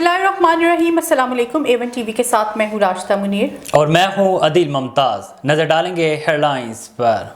बिस्मिल्लाहिर्रहमानिर्रहीम। अस्सलाम वालेकुम। A1 टीवी के साथ मैं हूँ राशिदा मुनीर और मैं हूँ अदिल मुमताज। नजर डालेंगे हेडलाइंस पर।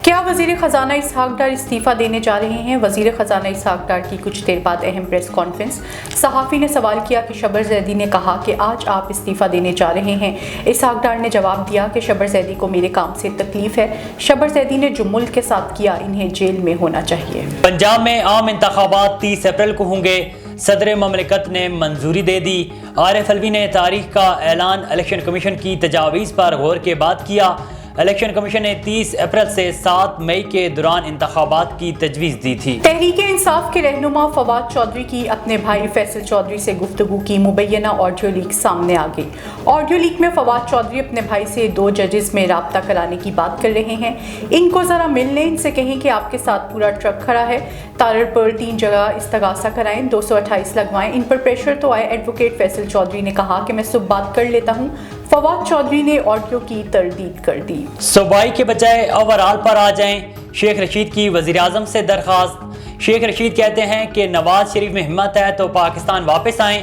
क्या वजीर खजाना इसहाक डार इस्तीफा देने जा रहे हैं? वजीर खजाना इसहाक डार की कुछ देर बाद अहम प्रेस कॉन्फ्रेंस। सहाफ़ी ने सवाल किया कि शबर जैदी ने कहा कि आज आप इस्तीफा देने जा रहे हैं। इसहाक डार ने जवाब दिया कि शबर जैदी को मेरे काम से तकलीफ है। शबर जैदी ने जो मुल्क के साथ किया, इन्हें जेल में होना चाहिए। पंजाब में आम इंतखाबात 30 अप्रैल को होंगे। सदर ममलिकत ने मंजूरी दे दी। आरिफ अलवी ने तारीख का ऐलान इलेक्शन कमीशन की तजावीज़ पर गौर के बाद किया। इलेक्शन कमीशन ने 30 अप्रैल से 7 मई के दौरान इंतखाबात की तजवीज़ दी थी। तहरीक इंसाफ के रहनुमा फवाद चौधरी की अपने भाई फैसल चौधरी से गुफ्तगू की मुबैना ऑडियो लीक सामने आ गई। ऑडियो लीक में फवाद चौधरी अपने भाई से 2 जजेस में राब्ता कराने की बात कर रहे हैं। इनको ज़रा मिल लें, इनसे कहें कि आपके साथ पूरा ट्रक खड़ा है, तारड़ पर 3 जगह इस्तगासा कराएं, 228 लगवाएं। इन पर प्रेशर तो आए। एडवोकेट फैसल चौधरी ने कहा कि मैं सुबह बात कर लेता हूँ। फवाद चौधरी ने ऑडियो की तरदीद कर दी। सूबाई के बजाय ओवरऑल पर आ जाएं। शेख रशीद की वज़ीर आज़म से दरख्वास्त। शेख रशीद कहते हैं कि नवाज शरीफ में हिम्मत है तो पाकिस्तान वापस आएं।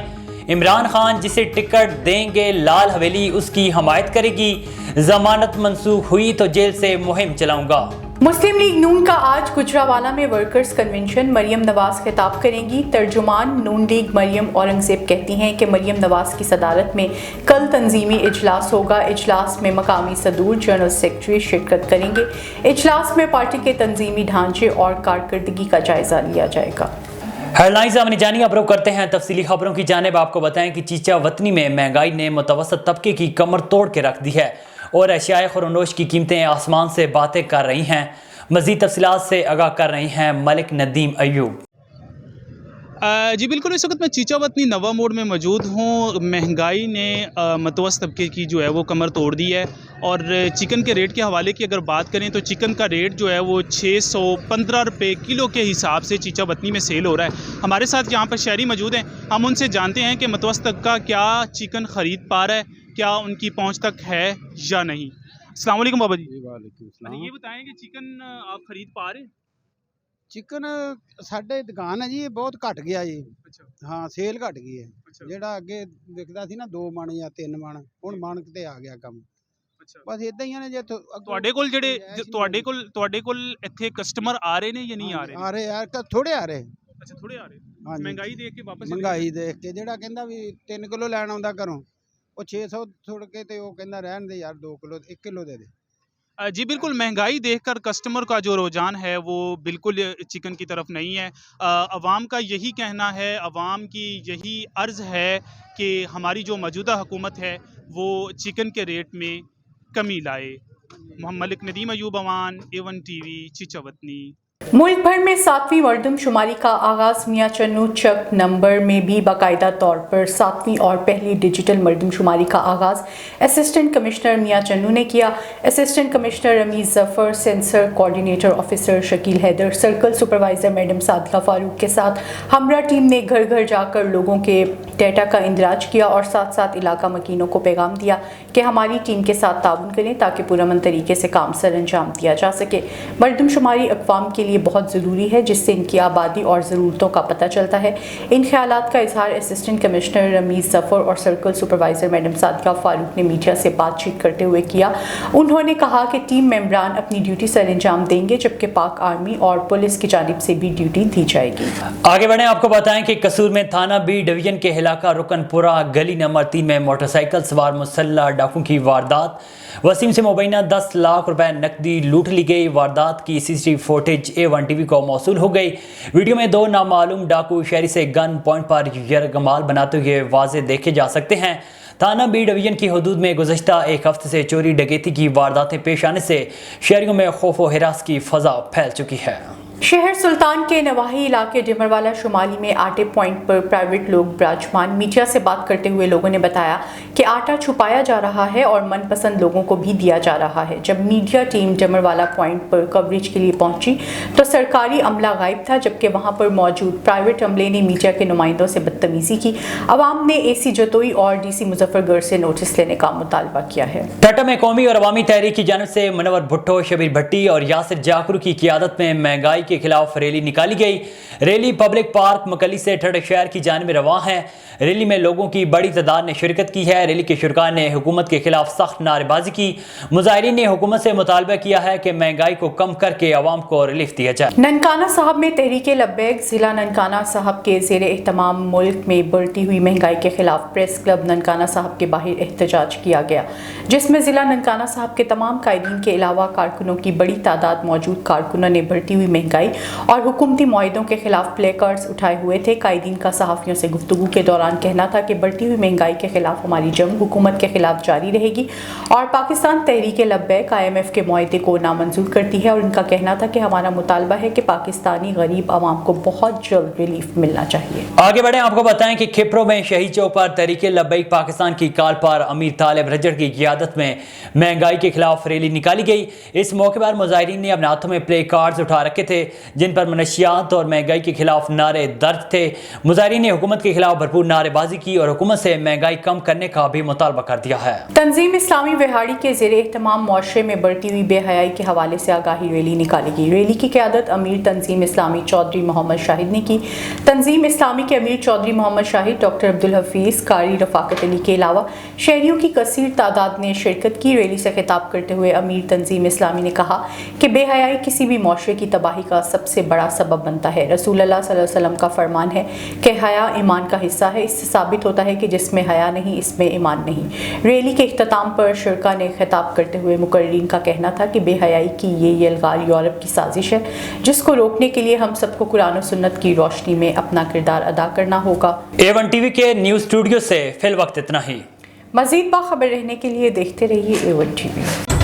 इमरान खान जिसे टिकट देंगे लाल हवेली उसकी हमायत करेगी। जमानत मंसूख हुई तो जेल से मुहिम चलाऊंगा। मुस्लिम लीग नून का आज गुजरावाला में वर्कर्स कन्वेंशन। मरियम नवाज खिताब करेंगी। तर्जुमान नून लीग मरियम औरंगजेब कहती हैं कि मरियम नवाज की सदारत में कल तंजीमी इजलास होगा। इजलास में मकामी सदूर जनरल सेक्रेटरी शिरकत करेंगे। इजलास में पार्टी के तंजीमी ढांचे और कारकर्दगी का जायजा लिया जाएगा। हेडलाइंस अपनी जानी अब रुख करते हैं तफसीली खबरों की जानिब। आपको बताएं कि चीचा वतनी में महंगाई ने मुतवसत तबके की कमर तोड़ के रख दी है और अशियाए खुरनोश की कीमतें आसमान से बातें कर रही हैं। मज़ीद तफसीलात से आगाह कर रही हैं मलिक नदीम अयूब। जी बिल्कुल, इस वक्त मैं चीचा वतनी नवा मोड़ में मौजूद हूँ। महंगाई ने मतवसत तबके की जो है वो कमर तोड़ दी है और चिकन के रेट के हवाले की अगर बात करें तो चिकन का रेट जो है वो 615 रुपये किलो के हिसाब से चीचा वतनी में सेल हो रहा है। हमारे साथ यहाँ पर शहरी मौजूद हैं, हम उनसे जानते हैं कि मतवसत तबका क्या चिकन ख़रीद पा रहा है, क्या उनकी पहुँच तक है या नहीं। अस्सलाम वालेकुम बाबा जी। वालेकुम सलाम। ये बताएँ कि चिकन आप ख़रीद पा रहे हैं? चिकन ਸਾਡੇ ਦੁਕਾਨ ਹੈ ਜੀ, ਇਹ ਬਹੁਤ ਘਟ ਗਿਆ ਜੀ। अच्छा ਹਾਂ, ਸੇਲ ਘਟ ਗਈ ਹੈ। अच्छा ਜਿਹੜਾ ਅੱਗੇ ਵਿਕਦਾ ਸੀ ਨਾ 2 ਮਣ ਜਾਂ 3 ਮਣ, ਹੁਣ ਮਣ ਤੇ ਆ ਗਿਆ ਕੰਮ। अच्छा ਬਸ ਇਦਾਂ ਹੀ ਆ ਨੇ ਜੇ ਤੁਹਾਡੇ ਕੋਲ ਤੁਹਾਡੇ ਕੋਲ ਇੱਥੇ ਕਸਟਮਰ ਆ ਰਹੇ ਨੇ ਜਾਂ ਨਹੀਂ ਆ ਰਹੇ? ਆ ਰਹੇ ਯਾਰ, ਥੋੜੇ ਆ ਰਹੇ। ਅੱਛਾ, ਥੋੜੇ ਆ ਰਹੇ। ਹਾਂਜੀ। ਮਹਿੰਗਾਈ ਦੇਖ ਕੇ ਵਾਪਸ ਚਲੇ ਮਹਿੰਗਾਈ ਦੇਖ ਕੇ ਜਿਹੜਾ ਕਹਿੰਦਾ ਵੀ 3 ਕਿਲੋ ਲੈਣ ਆਉਂਦਾ ਘਰੋਂ, ਉਹ 600 ਛੁੱਟ ਕੇ ਤੇ ਉਹ ਕਹਿੰਦਾ ਰਹਿਣ ਦੇ ਯਾਰ 2 ਕਿਲੋ 1 ਕਿਲੋ ਦੇ ਦੇ। जी बिल्कुल, महंगाई देखकर कस्टमर का जो रुझान है वो बिल्कुल चिकन की तरफ नहीं है। अवाम का यही कहना है, अवाम की यही अर्ज़ है कि हमारी जो मौजूदा हुकूमत है वो चिकन के रेट में कमी लाए। Mohammad Malik Nadeem Ayub Awan, A1 TV, चीचा वतनी। मुल्क भर में 7वीं मरदमशुमारी का आगाज़। मियां चन्नू चक नंबर में भी बाकायदा तौर पर 7वीं और पहली डिजिटल मरदमशुमारी का आगाज़ असिस्टेंट कमिश्नर मियां चन्नू ने किया। Assistant commissioner Rameez Zafar, census coordinator officer Shakeel Haider, circle supervisor madam Sadiqa Farooq के साथ हमरा टीम ने घर घर जाकर लोगों के डेटा का इंदराज किया और साथ साथ इलाका मकीनों को पैगाम दिया कि हमारी टीम के साथ ताउन करें ताकि पुरअमन तरीके से काम सर अंजाम दिया जा सके। मरदमशुमारी अक़वाम के लिए बहुत ज़रूरी है जिससे इनकी आबादी और ज़रूरतों का पता चलता है। इन ख्यालात का इजहार असिस्टेंट कमिश्नर रमीज़ ज़फ़र और circle supervisor madam Sadiqa Farooq ने मीडिया से बातचीत करते हुए किया। उन्होंने कहा कि टीम मेंबरान अपनी ड्यूटी सर अंजाम देंगे जबकि पाक आर्मी और पुलिस की जानिब से भी ड्यूटी दी जाएगी। आगे बढ़ें, आपको बताएं कि कसूर में थाना बी डिवीजन के इलाका रुकनपुरा गली नंबर 3 में मोटरसाइकिल सवार मुसल्लह डाकू की वारदात। वसीम से मुबैना 10 लाख रुपए नकदी लूट ली गई। वारदात की CCTV फुटेज A1 TV को मौसूल हो गई। वीडियो में 2 नामालूम डाकू शहरी से गन पॉइंट पर यरगमाल बनाते हुए वाज़े देखे जा सकते हैं। थाना बी डिवीजन की हदूद में गुज़श्ता 1 हफ्ते से चोरी डकैती की वारदातें पेश आने से शहरियों में खौफ व हिरास की फ़ज़ा फैल चुकी है। शहर सुल्तान के नवाही इलाके डिमरवाला शुमाली में आटे पॉइंट पर प्राइवेट लोग विराजमान। मीडिया से बात करते हुए लोगों ने बताया कि आटा छुपाया जा रहा है और मनपसंद लोगों को भी दिया जा रहा है। जब मीडिया टीम डिमरवाला पॉइंट पर कवरेज के लिए पहुंची तो सरकारी अमला गायब था, जबकि वहां पर मौजूद प्राइवेट अमले ने मीडिया के नुमाइंदों से बदतमीजी की। अवाम ने AC जतोई और DC मुजफ्फरगढ़ से नोटिस लेने का मुतालबा किया है। टाटा में कौमी और अवामी तहरीक की जानिब से मनवर भुट्टो, शबीर भट्टी और यासिर जाकरू की क़ियादत में महंगाई کے خلاف ریلی نکالی گئی۔ ریلی پبلک پارک مکلی سے ٹھٹھہ شہر کی جانب رواں ہے۔ ریلی میں لوگوں کی بڑی تعداد نے شرکت کی ہے۔ ریلی کے شرکاء نے حکومت کے خلاف سخت نعرے بازی کی۔ مظاہرین نے حکومت سے مطالبہ کیا ہے کہ مہنگائی کو کم کر کے عوام کو ریلیف دیا جائے۔ ننکانہ صاحب میں تحریک لبیک ضلع ننکانہ صاحب کے زیر اہتمام ملک میں بڑھتی ہوئی مہنگائی کے خلاف پریس کلب ننکانہ صاحب کے باہر احتجاج کیا گیا، جس میں ضلع ننکانہ صاحب کے تمام قائدین کے علاوہ کارکنوں کی بڑی تعداد موجود کارکنوں نے بڑھتی ہوئی مہنگائی اور حکومتی معاہدوں کے خلاف پلے کارڈز اٹھائے ہوئے تھے۔ قائدین کا صحافیوں سے گفتگو کے دوران کہنا تھا کہ بڑھتی ہوئی مہنگائی کے خلاف ہماری جنگ حکومت کے خلاف جاری رہے گی اور پاکستان تحریک لبیک IMF کے معاہدے کو نامنظور کرتی ہے، اور ان کا کہنا تھا کہ ہمارا مطالبہ ہے کہ پاکستانی غریب عوام کو بہت جلد ریلیف ملنا چاہیے۔ آگے بڑھیں، آپ کو بتائیں کہ کھپرو میں شہید چوک پر تحریک لبیک پاکستان کی کال پر امیر طالب رجڑ کی قیادت میں مہنگائی کے خلاف ریلی نکالی گئی۔ اس موقع پر مظاہرین نے اپنے ہاتھوں میں پلے کارڈز اٹھا رکھے تھے جن پر منشیات اور مہنگائی کے خلاف نعرے درج تھے۔ مظاہرین نے حکومت کے خلاف بھرپور نعرے بازی کی اور حکومت سے مہنگائی کم کرنے کا بھی مطالبہ کر دیا ہے۔ تنظیم اسلامی وہاڑی کے زیر اہتمام معاشرے میں بڑھتی ہوئی بے حیائی کے حوالے سے آگاہی ریلی نکالی گئی۔ ریلی کی قیادت امیر تنظیم اسلامی چودھری محمد شاہد نے کی۔ تنظیم اسلامی کے امیر چودھری محمد شاہد، ڈاکٹر عبدالحفیظ، قاری رفاقت علی کے علاوہ شہریوں کی کثیر تعداد نے شرکت کی۔ ریلی سے خطاب کرتے ہوئے امیر تنظیم اسلامی نے کہا کہ بے حیائی کسی بھی معاشرے کی تباہی کا سب سے بڑا سبب بنتا ہے۔ رسول اللہ صلی اللہ علیہ وسلم کا فرمان ہے کہ حیا ایمان کا حصہ ہے۔ اس سے ثابت ہوتا ہے کہ جس میں حیا نہیں اس میں ایمان نہیں۔ ریلی کے اختتام پر شرکاء نے خطاب کرتے ہوئے مقررین کا کہنا تھا کہ بے حیائی کی یہ الغار یورپ کی سازش ہے، جس کو روکنے کے لیے ہم سب کو قرآن و سنت کی روشنی میں اپنا کردار ادا کرنا ہوگا۔ A1 TV کے نیوز اسٹوڈیو سے فی الوقت اتنا ہی۔ مزید باخبر رہنے کے لیے دیکھتے رہیے A1 TV۔